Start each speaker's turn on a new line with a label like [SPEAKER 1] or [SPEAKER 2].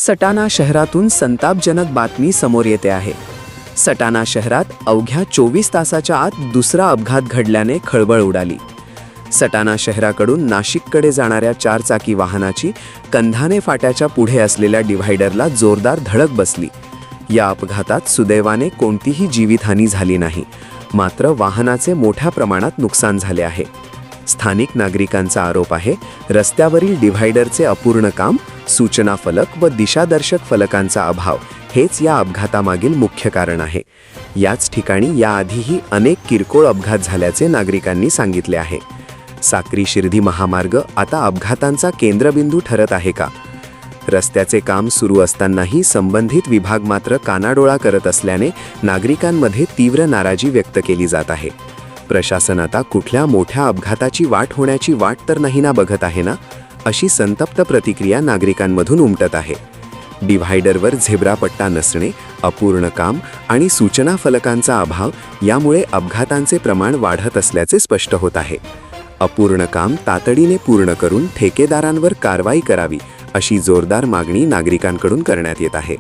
[SPEAKER 1] सटाणा शहरातून संतापजनक बातमी समोर येते आहे. सटाणा शहरात अवघ्या 24 तासाच्या आत दुसरा अपघात घडल्याने खळबळ उडाली. सटाणा शहराकडून नाशिककडे जाणाऱ्या 4 चाकी वाहनाची कंधाने फाट्याच्या पुढे असलेल्या डिव्हायडरला जोरदार धडक बसली. या अपघातात सुदैवाने कोणतीही जीवितहानी झाली नाही, मात्र वाहनाचे मोठ्या प्रमाणात नुकसान झाले आहे. स्थानिक नागरिकांचा आरोप आहे, रस्त्यावरील डिव्हायडरचे अपूर्ण काम, सूचना फलक व दिशादर्शक फलकांचा अभाव हेच या अपघातामागील मुख्य कारण आहे. याच ठिकाणी याआधीही अनेक किरकोळ अपघात झाल्याचे नागरिकांनी सांगितले आहे. साक्री शिर्डी महामार्ग आता अपघातांचा केंद्रबिंदू ठरत आहे का? रस्त्याचे काम सुरू असतानाही संबंधित विभाग मात्र कानाडोळा करत असल्याने नागरिकांमध्ये तीव्र नाराजी व्यक्त केली जात आहे. प्रशासन आता कुठल्या मोठ्या अपघाताची वाट होण्याची वाट तर नाही ना बघत आहे ना, अशी संतप्त प्रतिक्रिया नागरिकांमधून उमटत आहे. डिव्हायडरवर झेब्रा पट्टा नसणे, अपूर्ण काम आणि सूचना फलकांचा अभाव यामुळे अपघातांचे प्रमाण वाढत असल्याचे स्पष्ट होत आहे. अपूर्ण काम तातडीने पूर्ण करून ठेकेदारांवर कारवाई करावी, अशी जोरदार मागणी नागरिकांकडून करण्यात येत आहे.